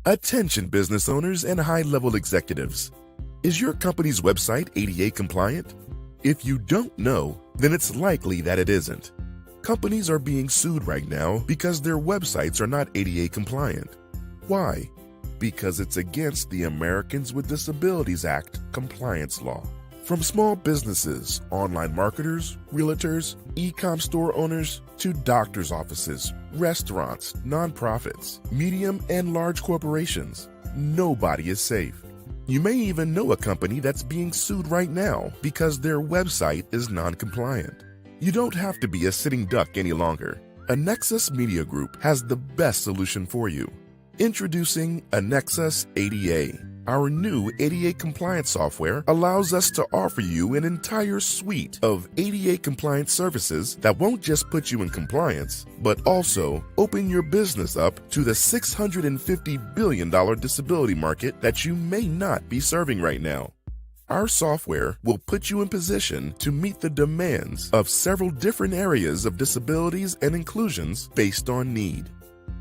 Attention business owners and high-level executives. Is your company's website ADA compliant? If you don't know, then it's likely that it isn't. Companies are being sued right now because their websites are not ADA compliant. Why? Because it's against the Americans with Disabilities Act compliance law. From small businesses, online marketers, realtors, e-com store owners, to doctor's offices, restaurants, nonprofits, medium and large corporations, nobody is safe. You may even know a company that's being sued right now because their website is non-compliant. You don't have to be a sitting duck any longer. Annexus Media Group has the best solution for you. Introducing Annexus ADA. Our new ADA compliance software allows us to offer you an entire suite of ADA compliance services that won't just put you in compliance, but also open your business up to the $650 billion disability market that you may not be serving right now. Our software will put you in position to meet the demands of several different areas of disabilities and inclusions based on need.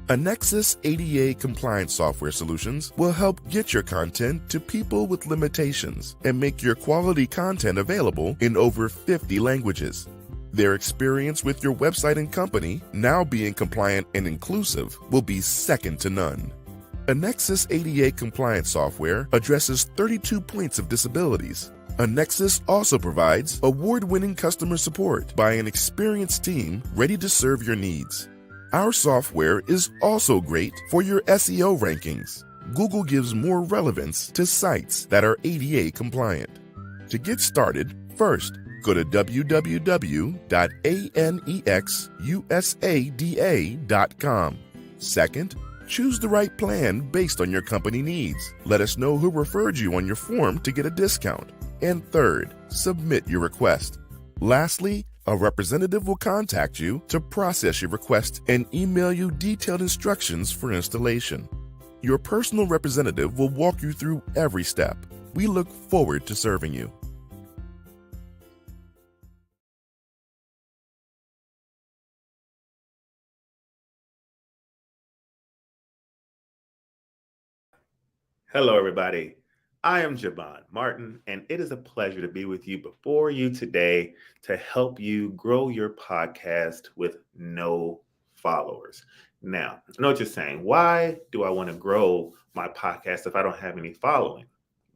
Annexus ADA compliance software solutions will help get your content to people with limitations and make your quality content available in over 50 languages. Their experience with your website and company, now being compliant and inclusive, will be second to none. Annexus ADA compliance software addresses 32 points of disabilities. Annexus also provides award-winning customer support by an experienced team ready to serve your needs. Our software is also great for your SEO rankings. Google gives more relevance to sites that are ADA compliant. To get started, first, go to www.anexusada.com. Second, choose the right plan based on your company needs. Let us know who referred you on your form to get a discount. And third, submit your request. Lastly, a representative will contact you to process your request and email you detailed instructions for installation. Your personal representative will walk you through every step. We look forward to serving you. Hello, everybody. I am Je Vaughn Martin, and it is a pleasure to be with you before you today to help you grow your podcast with no followers. Now, I know what you're saying. Why do I want to grow my podcast if I don't have any following?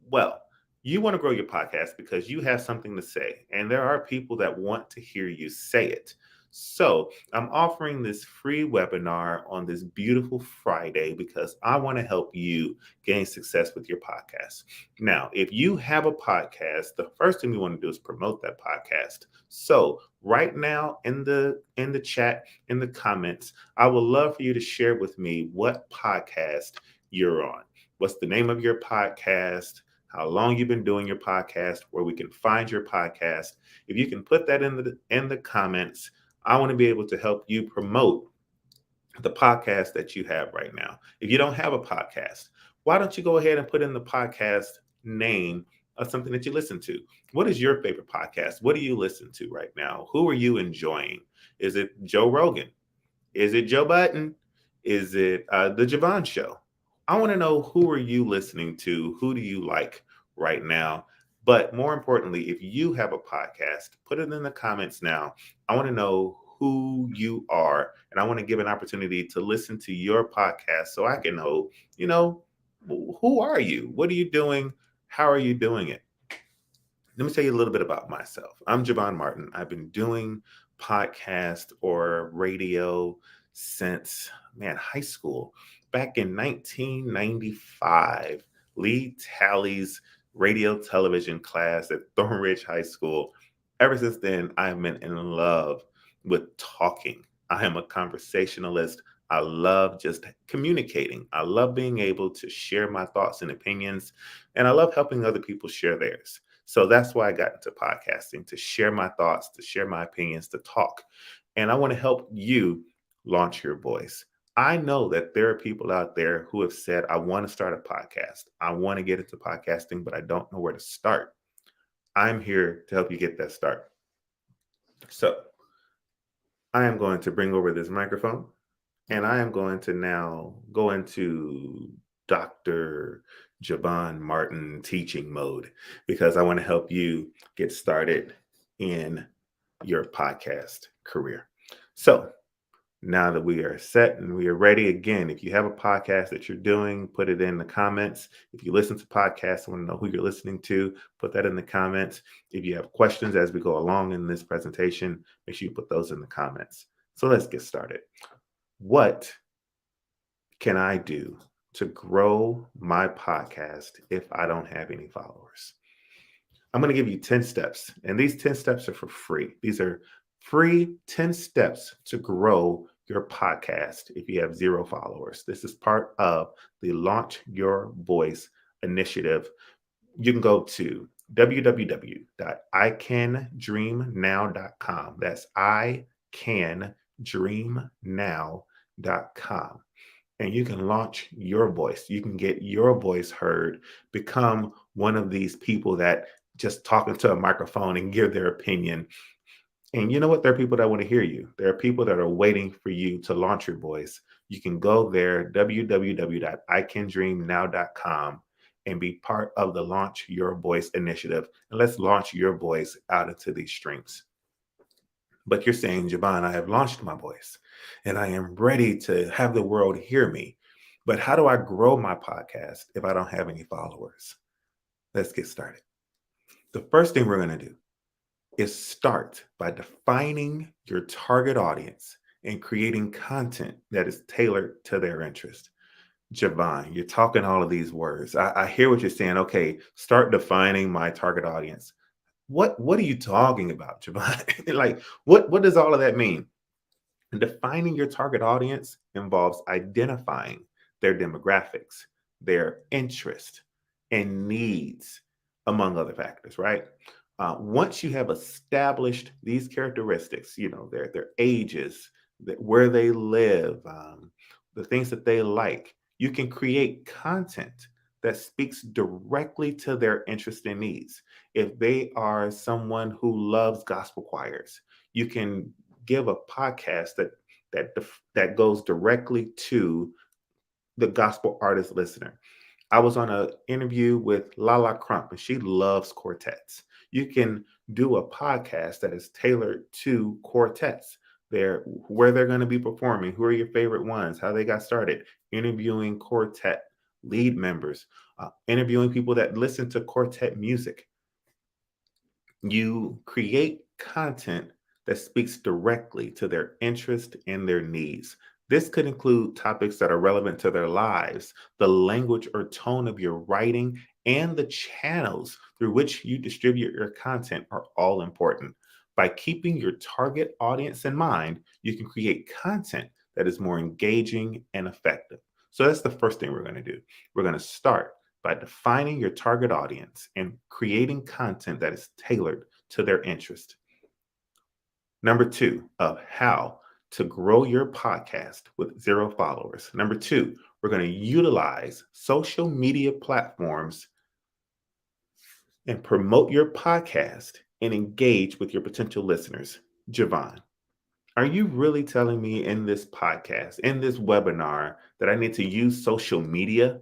Well, you want to grow your podcast because you have something to say, and there are people that want to hear you say it. So, I'm offering this free webinar on this beautiful Friday because I want to help you gain success with your podcast. Now, if you have a podcast, the first thing you want to do is promote that podcast. So, right now in the chat, in the comments, I would love for you to share with me what podcast you're on. What's the name of your podcast? How long you've been doing your podcast, where we can find your podcast. If you can put that in the comments, I want to be able to help you promote the podcast that you have right now. If you don't have a podcast, why don't you go ahead and put in the podcast name of something that you listen to? What is your favorite podcast? What do you listen to right now? Who are you enjoying? Is it Joe Rogan? Is it Joe Button? Is it the Je Vaughn Show? I want to know, who are you listening to? Who do you like right now? But more importantly, if you have a podcast, put it in the comments now. I want to know who you are, and I want to give an opportunity to listen to your podcast so I can know, who are you? What are you doing? How are you doing it? Let me tell you a little bit about myself. I'm Je Vaughn Martin. I've been doing podcast or radio since, high school. Back in 1995, Lee Talley's radio television class at Thornridge High School. Ever since then, I've been in love with talking. I am a conversationalist. I love just communicating. I love being able to share my thoughts and opinions, and I love helping other people share theirs. So that's why I got into podcasting, to share my thoughts, to share my opinions, to talk. And I want to help you launch your voice. I know that there are people out there who have said, I want to start a podcast. I want to get into podcasting, but I don't know where to start. I'm here to help you get that start. So I am going to bring over this microphone, and I am going to now go into Dr. Je Vaughn Martin teaching mode because I want to help you get started in your podcast career. So, now that we are set and we are ready, again, if you have a podcast that you're doing, put it in the comments. If you listen to podcasts, I want to know who you're listening to, put that in the comments. If you have questions as we go along in this presentation, make sure you put those in the comments. So let's get started. What can I do to grow my podcast if I don't have any followers? I'm going to give you 10 steps, and these 10 steps are for free. These are free 10 steps to grow your podcast if you have 0 followers. This is part of the Launch Your Voice initiative. You can go to www.icandreamnow.com. That's icandreamnow.com. And you can launch your voice. You can get your voice heard, become one of these people that just talking to a microphone and give their opinion. And you know what? There are people that want to hear you. There are people that are waiting for you to launch your voice. You can go there, www.icandreamnow.com, and be part of the Launch Your Voice initiative. And let's launch your voice out into these streams. But you're saying, Je Vaughn, I have launched my voice and I am ready to have the world hear me. But how do I grow my podcast if I don't have any followers? Let's get started. The first thing we're going to do is start by defining your target audience and creating content that is tailored to their interest. Je Vaughn, you're talking all of these words. I hear what you're saying. Okay, start defining my target audience. What are you talking about, Je Vaughn? Like, what does all of that mean? And defining your target audience involves identifying their demographics, their interest, and needs, among other factors, right? Once you have established these characteristics, you know, their ages, where they live, the things that they like, you can create content that speaks directly to their interest and needs. If they are someone who loves gospel choirs, you can give a podcast that goes directly to the gospel artist listener. I was on an interview with Lala Crump, and she loves quartets. You can do a podcast that is tailored to quartets. Where they're going to be performing, who are your favorite ones, how they got started, interviewing quartet lead members, interviewing people that listen to quartet music. You create content that speaks directly to their interest and their needs. This could include topics that are relevant to their lives. The language or tone of your writing and the channels through which you distribute your content are all important. By keeping your target audience in mind, you can create content that is more engaging and effective. So that's the first thing we're going to do. We're going to start by defining your target audience and creating content that is tailored to their interest. Number 2 of how to grow your podcast with 0 followers. Number 2, we're going to utilize social media platforms and promote your podcast and engage with your potential listeners. Je Vaughn, are you really telling me in this podcast, in this webinar, that I need to use social media?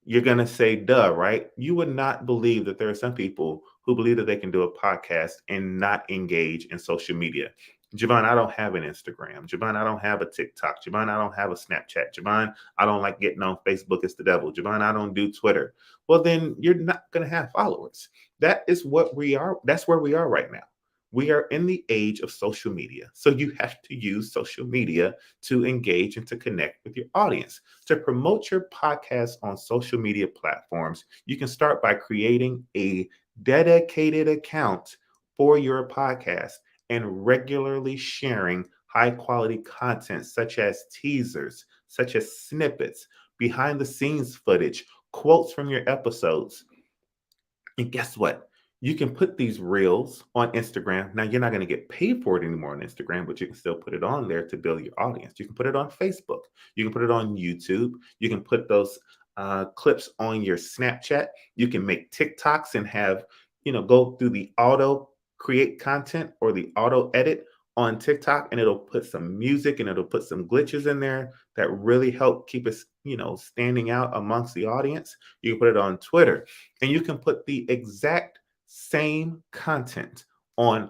You're going to say, duh, right? You would not believe that there are some people who believe that they can do a podcast and not engage in social media. Je Vaughn, I don't have an Instagram. Je Vaughn, I don't have a TikTok. Je Vaughn, I don't have a Snapchat. Je Vaughn, I don't like getting on Facebook. It's the devil. Je Vaughn, I don't do Twitter. Well, then you're not going to have followers. That is what we are. That's where we are right now. We are in the age of social media. So you have to use social media to engage and to connect with your audience. To promote your podcast on social media platforms, you can start by creating a dedicated account for your podcast and regularly sharing high quality content such as teasers, such as snippets, behind the scenes footage, quotes from your episodes. And guess what? You can put these reels on Instagram. Now, you're not going to get paid for it anymore on Instagram, but you can still put it on there to build your audience. You can put it on Facebook. You can put it on YouTube. You can put those clips on your Snapchat. You can make TikToks and have, go through the auto create content or the auto edit on TikTok, and it'll put some music and it'll put some glitches in there that really help keep us, standing out amongst the audience, you can put it on Twitter, and you can put the exact same content on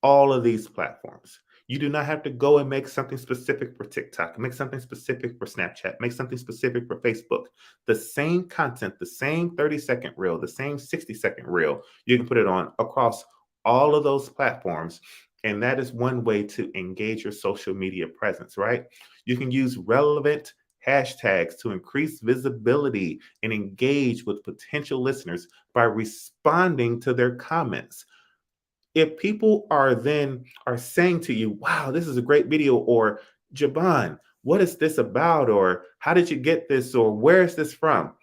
all of these platforms. You do not have to go and make something specific for TikTok, make something specific for Snapchat, make something specific for Facebook. The same content, the same 30-second reel, the same 60-second reel, you can put it on across all of those platforms. And that is one way to engage your social media presence, right? You can use relevant hashtags to increase visibility and engage with potential listeners by responding to their comments. If people are saying to you, wow, this is a great video, or Jaban, what is this about? Or how did you get this? Or where is this from?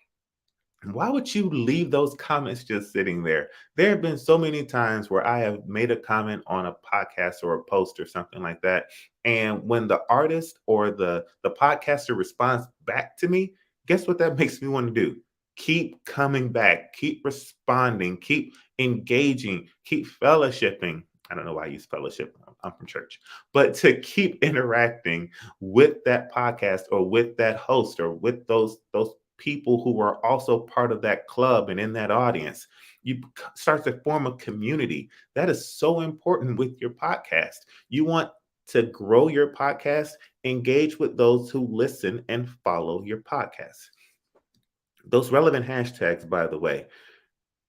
Why would you leave those comments just sitting there? There have been so many times where I have made a comment on a podcast or a post or something like that. And when the artist or the podcaster responds back to me, guess what that makes me want to do? Keep coming back, keep responding, keep engaging, keep fellowshipping. I don't know why I use fellowship. I'm from church, but to keep interacting with that podcast or with that host or with those people who are also part of that club and in that audience. You start to form a community. That is so important with your podcast. You want to grow your podcast, engage with those who listen and follow your podcast. Those relevant hashtags, by the way,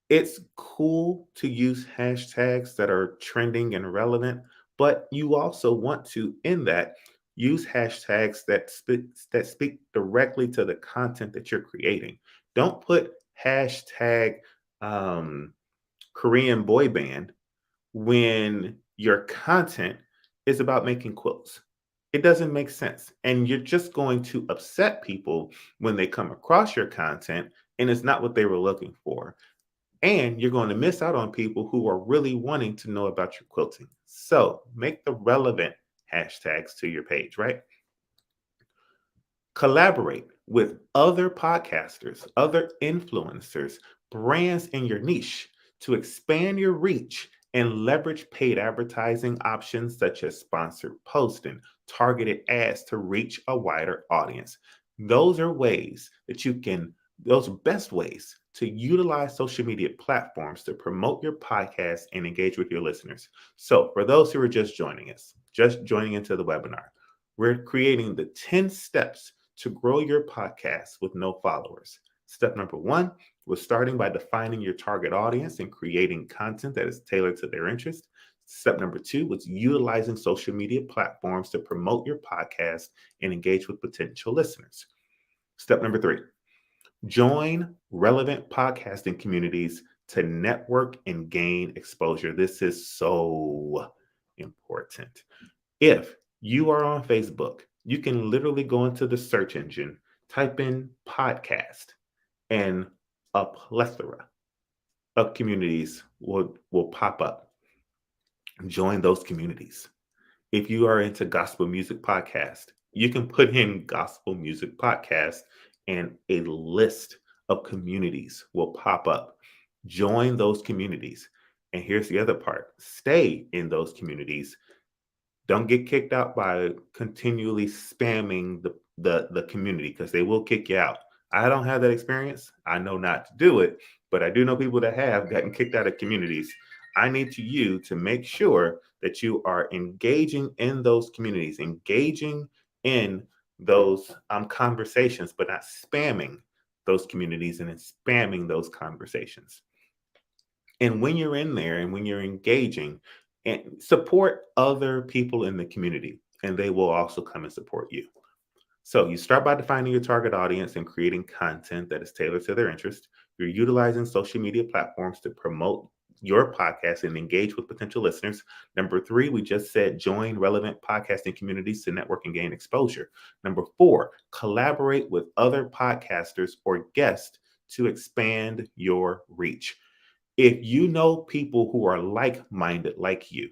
it's cool to use hashtags that are trending and relevant, but you also want to, in that, use hashtags that speak directly to the content that you're creating. Don't put hashtag um, Korean boy band when your content is about making quilts. It doesn't make sense. And you're just going to upset people when they come across your content and it's not what they were looking for. And you're going to miss out on people who are really wanting to know about your quilting. So make the relevant hashtags to your page, right? Collaborate with other podcasters, other influencers, brands in your niche to expand your reach and leverage paid advertising options such as sponsored posts and targeted ads to reach a wider audience. Those are ways that you can, those are best ways to utilize social media platforms to promote your podcast and engage with your listeners. So, for those who are just joining us, just joining into the webinar, we're creating the 10 steps to grow your podcast with no followers. Step number one was starting by defining your target audience and creating content that is tailored to their interest. Step number two was utilizing social media platforms to promote your podcast and engage with potential listeners. Step number three, join relevant podcasting communities to network and gain exposure. This is so important. If you are on Facebook, you can literally go into the search engine, type in podcast, and a plethora of communities will pop up. Join those communities. If you are into gospel music podcast, you can put in gospel music podcast and a list of communities will pop up. Join those communities. And here's the other part. Stay in those communities. Don't get kicked out by continually spamming the community because they will kick you out. I don't have that experience. I know not to do it, but I do know people that have gotten kicked out of communities. I need you to make sure that you are engaging in those communities, engaging in those conversations, but not spamming those communities and then spamming those conversations. And when you're in there and when you're engaging, and support other people in the community, and they will also come and support you. So you start by defining your target audience and creating content that is tailored to their interest. You're utilizing social media platforms to promote your podcast and engage with potential listeners. Number three, we just said join relevant podcasting communities to network and gain exposure. Number four, collaborate with other podcasters or guests to expand your reach. If you know people who are like-minded like you,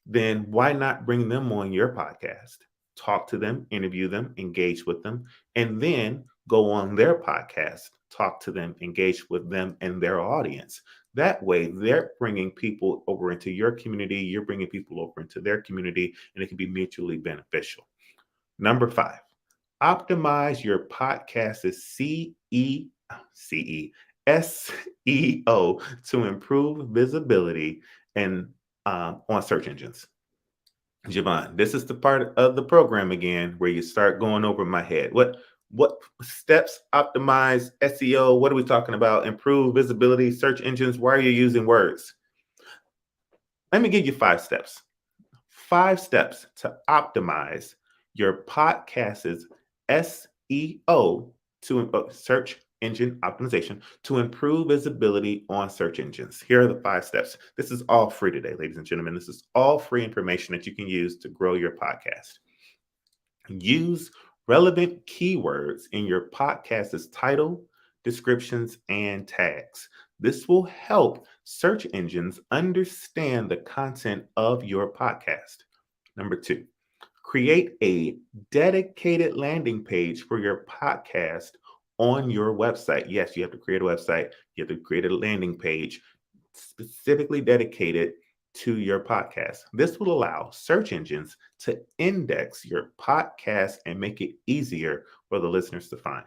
then why not bring them on your podcast? Talk to them, interview them, engage with them, and then go on their podcast, talk to them, engage with them and their audience. That way, they're bringing people over into your community, you're bringing people over into their community, and it can be mutually beneficial. Number five, Optimize your podcast's SEO to improve visibility and on search engines. Javon, this is the part of the program again where you start going over my head. What steps optimize SEO? What are we talking about? Improve visibility, search engines. Why are you using words? Let me give you 5 steps. 5 steps to optimize your podcast's SEO to search engine optimization to improve visibility on search engines. Here are the 5 steps. This is all free today, ladies and gentlemen. This is all free information that you can use to grow your podcast. Use relevant keywords in your podcast's title, descriptions, and tags. This will help search engines understand the content of your podcast. Number 2, create a dedicated landing page for your podcast on your website. Yes, you have to create a website. You have to create a landing page specifically dedicated to your podcast. This will allow search engines to index your podcast and make it easier for the listeners to find.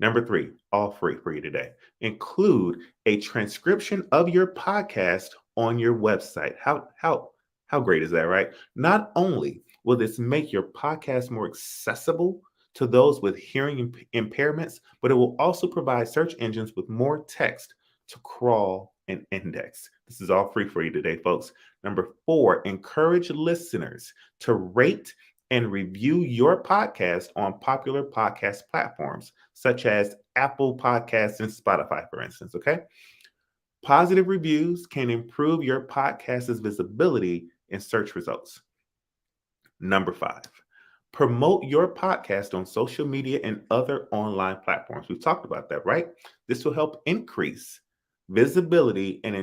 Number 3, all free for you today. Include a transcription of your podcast on your website. How great is that, right? Not only will this make your podcast more accessible to those with hearing impairments, but it will also provide search engines with more text to crawl and index. This is all free for you today, folks. Number 4, encourage listeners to rate and review your podcast on popular podcast platforms such as Apple Podcasts and Spotify, for instance. Okay. Positive reviews can improve your podcast's visibility in search results. Number 5, promote your podcast on social media and other online platforms. We've talked about that, right? This will help increase visibility and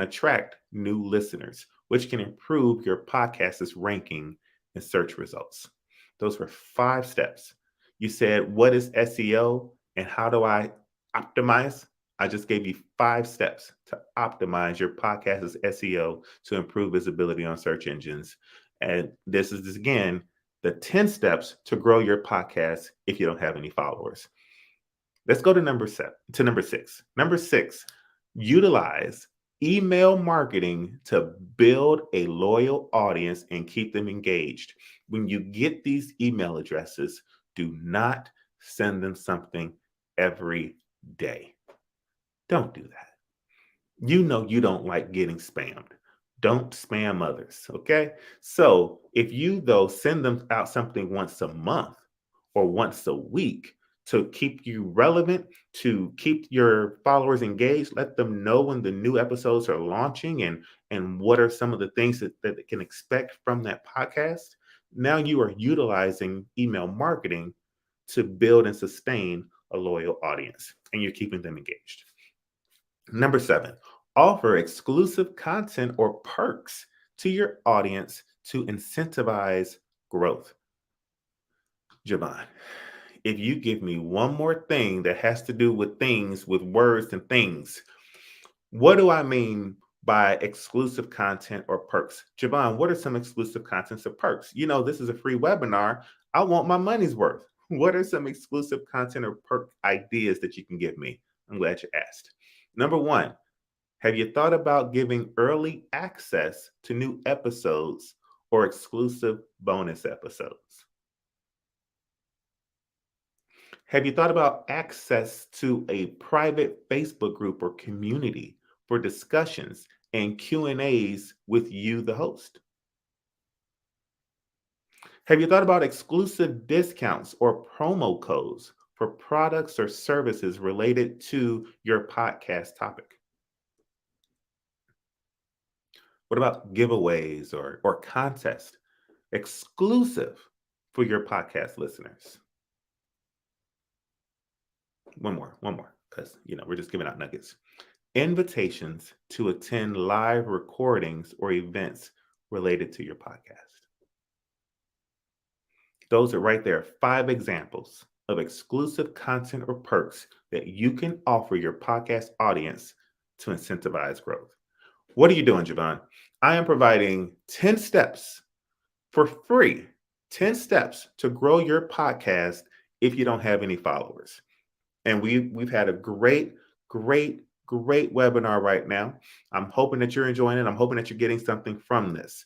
attract new listeners, which can improve your podcast's ranking and search results. Those were 5 steps. You said, what is SEO and how do I optimize? I just gave you 5 steps to optimize your podcast's SEO to improve visibility on search engines. And this is, again, the 10 steps to grow your podcast if you don't have any followers. Let's go to number 6. Number 6, utilize email marketing to build a loyal audience and keep them engaged. When you get these email addresses, do not send them something every day. Don't do that. You know you don't like getting spammed. Don't spam others, okay? So if you, though, send them out something once a month or once a week to keep you relevant, to keep your followers engaged, let them know when the new episodes are launching and what are some of the things that they can expect from that podcast. Now you are utilizing email marketing to build and sustain a loyal audience, and you're keeping them engaged. Number 7, offer exclusive content or perks to your audience to incentivize growth. Javon, if you give me one more thing that has to do with things, with words and things, what do I mean by exclusive content or perks? Javon, what are some exclusive contents or perks? You know, this is a free webinar. I want my money's worth. What are some exclusive content or perk ideas that you can give me? I'm glad you asked. Number 1, have you thought about giving early access to new episodes or exclusive bonus episodes? Have you thought about access to a private Facebook group or community for discussions and Q&As with you, the host? Have you thought about exclusive discounts or promo codes for products or services related to your podcast topic? What about giveaways or contests exclusive for your podcast listeners? One more, because we're just giving out nuggets. Invitations to attend live recordings or events related to your podcast. Those are right there, 5 examples of exclusive content or perks that you can offer your podcast audience to incentivize growth. What are you doing, Javon? I am providing 10 steps for free, 10 steps to grow your podcast if you don't have any followers. And we've had a great webinar right now. I'm hoping that you're enjoying it. I'm hoping that you're getting something from this.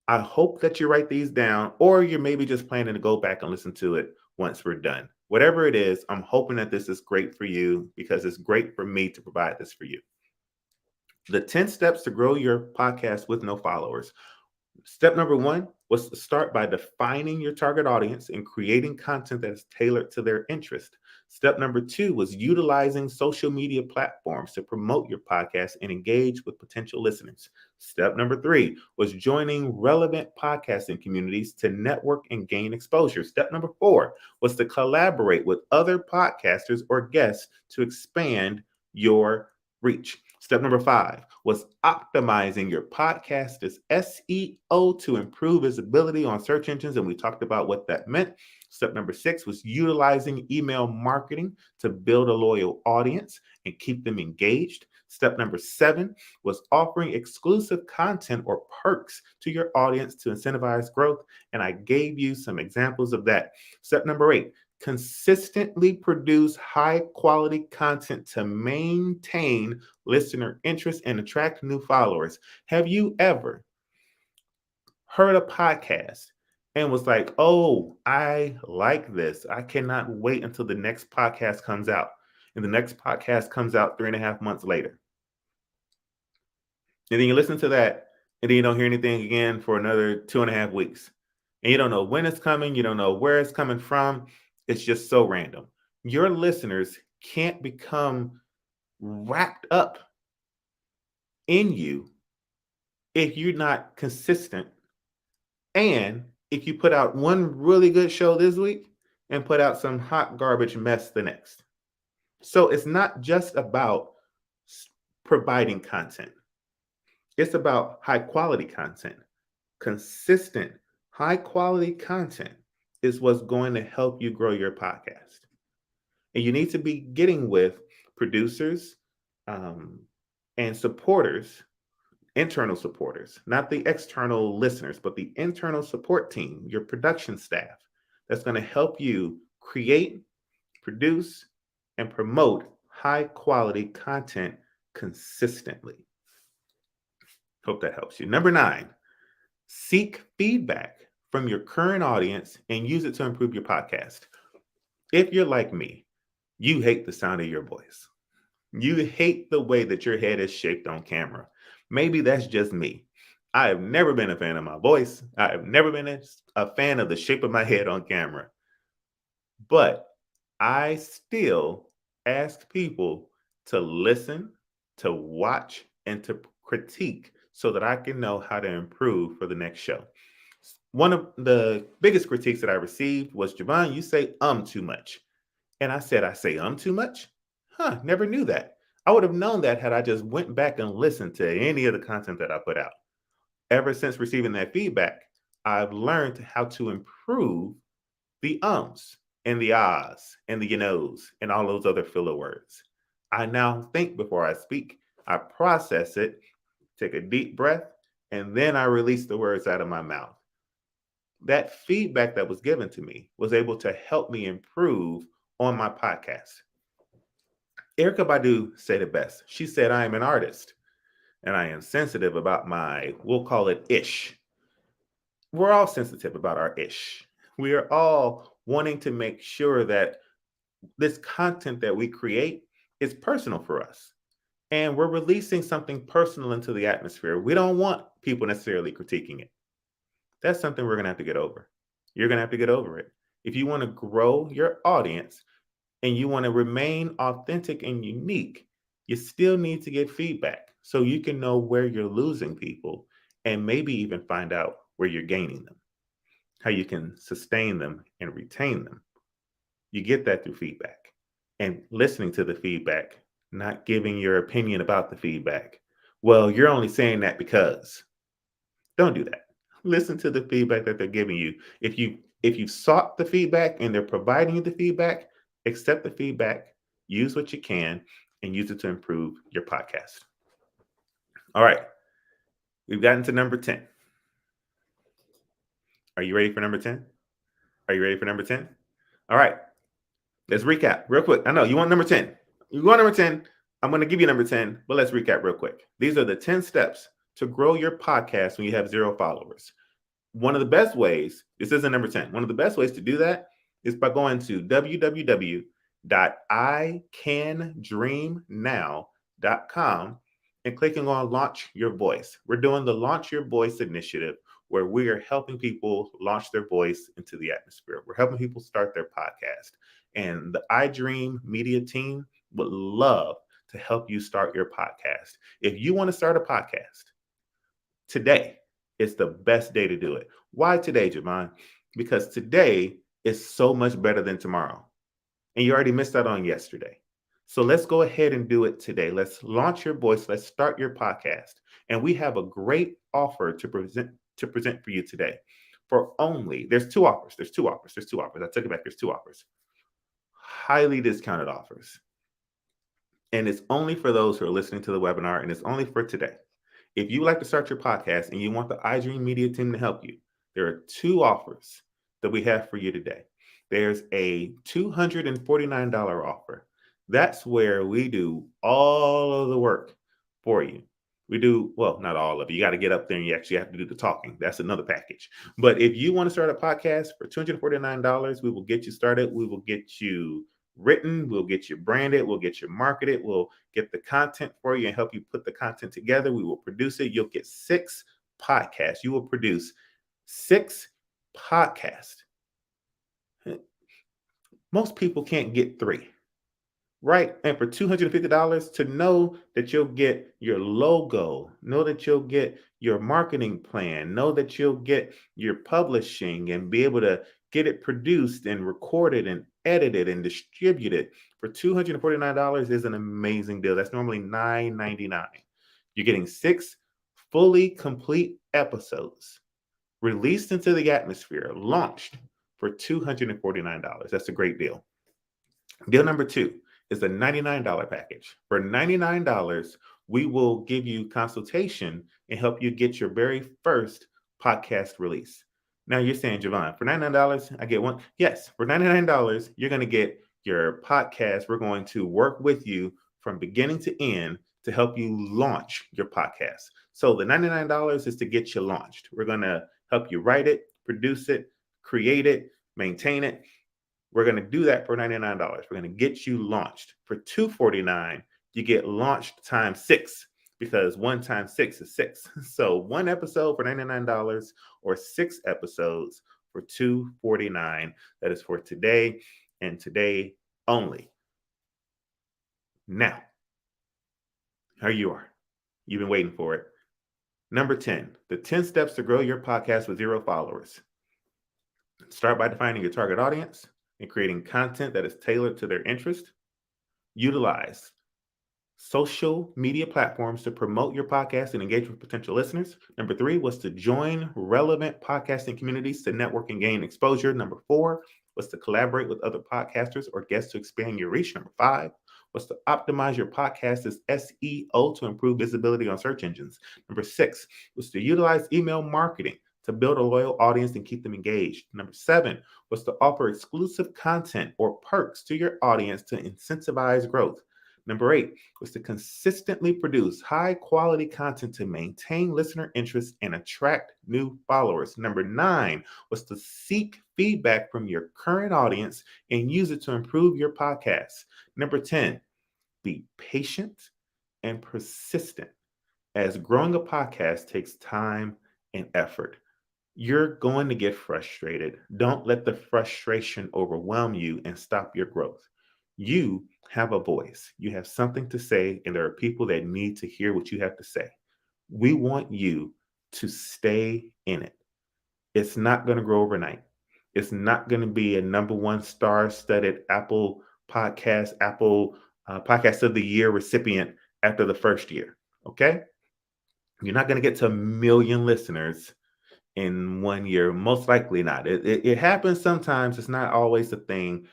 I hope that you write these down, or you're maybe just planning to go back and listen to it once we're done. Whatever it is, I'm hoping that this is great for you because it's great for me to provide this for you. The 10 steps to grow your podcast with no followers. Step number one was to start by defining your target audience and creating content that is tailored to their interest. Step number two was utilizing social media platforms to promote your podcast and engage with potential listeners. Step number three was joining relevant podcasting communities to network and gain exposure. Step number four was to collaborate with other podcasters or guests to expand your reach. Step number five was optimizing your podcast's SEO to improve visibility on search engines. And we talked about what that meant. Step number six was utilizing email marketing to build a loyal audience and keep them engaged. Step number seven was offering exclusive content or perks to your audience to incentivize growth. And I gave you some examples of that. Step number eight, consistently produce high quality content to maintain listener interest and attract new followers. Have you ever heard a podcast and was like, oh, I like this. I cannot wait until the next podcast comes out. And the next podcast comes out 3.5 months later. And then you listen to that, and then you don't hear anything again for another 2.5 weeks. And you don't know when it's coming. You don't know where it's coming from. It's just so random. Your listeners can't become wrapped up in you if you're not consistent. And if you put out one really good show this week and put out some hot garbage mess the next. So it's not just about providing content. It's about high quality content. Consistent, high quality content is what's going to help you grow your podcast. And you need to be getting with producers and supporters, internal supporters, not the external listeners, but the internal support team, your production staff, that's going to help you create, produce, and promote high quality content consistently. Hope that helps you. Number 9, seek feedback from your current audience and use it to improve your podcast. If you're like me, you hate the sound of your voice. You hate the way that your head is shaped on camera. Maybe that's just me. I have never been a fan of my voice. I have never been a fan of the shape of my head on camera. But I still ask people to listen, to watch, and to critique so that I can know how to improve for the next show. One of the biggest critiques that I received was, Je Vaughn, you say too much. And I said, I say too much? Never knew that. I would have known that had I just went back and listened to any of the content that I put out. Ever since receiving that feedback, I've learned how to improve the ums and the ahs and the you knows and all those other filler words. I now think before I speak. I process it, take a deep breath, and then I release the words out of my mouth. That feedback that was given to me was able to help me improve on my podcast. Erykah Badu said it best. She said, I am an artist and I am sensitive about my, we'll call it ish. We're all sensitive about our ish. We are all wanting to make sure that this content that we create is personal for us. And we're releasing something personal into the atmosphere. We don't want people necessarily critiquing it. That's something we're going to have to get over. You're going to have to get over it. If you want to grow your audience and you want to remain authentic and unique, you still need to get feedback so you can know where you're losing people and maybe even find out where you're gaining them, how you can sustain them and retain them. You get that through feedback and listening to the feedback, not giving your opinion about the feedback. Well, you're only saying that because. Don't do that. Listen to the feedback that they're giving you. If you sought the feedback and they're providing you the feedback, accept the feedback, use what you can, and use it to improve your podcast. All right. We've gotten to number 10. Are you ready for number 10? Are you ready for number 10? All right. Let's recap real quick. I know you want number 10. You want number 10. I'm going to give you number 10, but let's recap real quick. These are the 10 steps to grow your podcast when you have 0 followers. One of the best ways, this isn't number 10, one of the best ways to do that is by going to www.icandreamnow.com and clicking on Launch Your Voice. We're doing the Launch Your Voice initiative where we are helping people launch their voice into the atmosphere. We're helping people start their podcast. And the iDream Media team would love to help you start your podcast. If you want to start a podcast, today is the best day to do it. Why today, Javon? Because today is so much better than tomorrow. And you already missed out on yesterday. So let's go ahead and do it today. Let's launch your voice. Let's start your podcast. And we have a great offer to present for you today. There's two offers. I took it back. There's two offers. Highly discounted offers. And it's only for those who are listening to the webinar, and it's only for today. If you would like to start your podcast and you want the iDream Media team to help you, there are two offers that we have for you today. There's a $249 offer. That's where we do all of the work for you. We do, well, not all of it. You got to get up there and you actually have to do the talking. That's another package. But if you want to start a podcast for $249, we will get you started. We will get you written, we'll get you branded, we'll get you marketed, we'll get the content for you and help you put the content together. We will produce it. You'll get 6 podcasts. You will produce 6 podcasts. Most people can't get 3, right? And for $250 to know that you'll get your logo, know that you'll get your marketing plan, know that you'll get your publishing and be able to get it produced and recorded and edited and distributed for $249 is an amazing deal. That's normally $9.99. You're getting 6 fully complete episodes released into the atmosphere, launched for $249. That's a great deal. Deal number 2 is the $99 package. For $99, we will give you consultation and help you get your very first podcast release. Now you're saying, Javon, for $99, I get one. Yes, for $99, you're going to get your podcast. We're going to work with you from beginning to end to help you launch your podcast. So the $99 is to get you launched. We're going to help you write it, produce it, create it, maintain it. We're going to do that for $99. We're going to get you launched. For $249, you get launched times 6 because 1 times 6 is 6. So 1 episode for $99 or 6 episodes for $249. That is for today and today only. Now, here you are. You've been waiting for it. Number 10, the 10 steps to grow your podcast with 0 followers. Start by defining your target audience and creating content that is tailored to their interest. Utilize social media platforms to promote your podcast and engage with potential listeners. Number 3 was to join relevant podcasting communities to network and gain exposure. Number 4 was to collaborate with other podcasters or guests to expand your reach. Number 5 was to optimize your podcast's SEO to improve visibility on search engines. Number 6 was to utilize email marketing to build a loyal audience and keep them engaged. Number 7 was to offer exclusive content or perks to your audience to incentivize growth. Number 8 was to consistently produce high quality content to maintain listener interest and attract new followers. Number 9 was to seek feedback from your current audience and use it to improve your podcast. Number 10, be patient and persistent, as growing a podcast takes time and effort. You're going to get frustrated. Don't let the frustration overwhelm you and stop your growth. You have a voice. You have something to say, and there are people that need to hear what you have to say. We want you to stay in it. It's not going to grow overnight. It's not going to be a number 1 star-studded Apple Podcast of the Year recipient after the first year. Okay? You're not going to get to 1 million listeners in 1 year. Most likely not. It happens sometimes. It's not always a thing.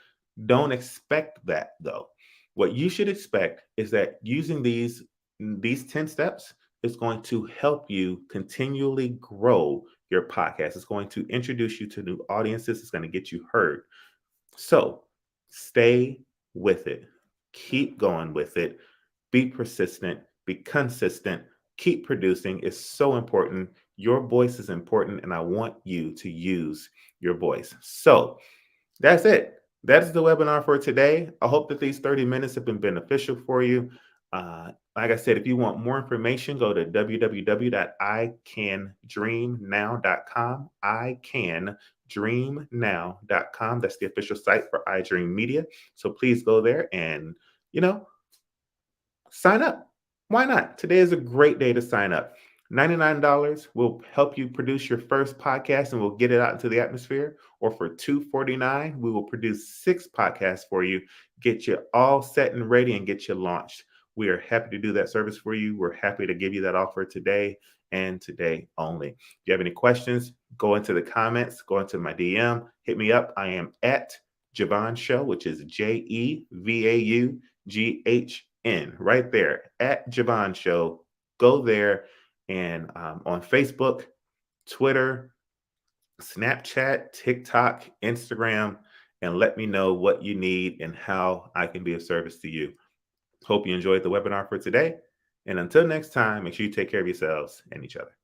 Don't expect that, though. What you should expect is that using these 10 steps is going to help you continually grow your podcast. It's going to introduce you to new audiences. It's going to get you heard. So Stay with it. Keep going with it. Be persistent. Be consistent. Keep producing. It's so important. Your voice is important, and I want you to use your voice. So that's it. That's the webinar for today. I hope that these 30 minutes have been beneficial for you. Like I said, if you want more information, go to www.icandreamnow.com. Icandreamnow.com. That's the official site for iDream Media. So please go there and, you know, sign up. Why not? Today is a great day to sign up. $99 will help you produce your first podcast and we'll get it out into the atmosphere. Or for $249, we will produce 6 podcasts for you, get you all set and ready, and get you launched. We are happy to do that service for you. We're happy to give you that offer today and today only. If you have any questions, go into the comments, go into my DM, hit me up. I am at Je Vaughn Show, which is JeVaughn, right there at Je Vaughn Show. Go there and on Facebook, Twitter, Snapchat, TikTok, Instagram, and let me know what you need and how I can be of service to you. Hope you enjoyed the webinar for today. And until next time, make sure you take care of yourselves and each other.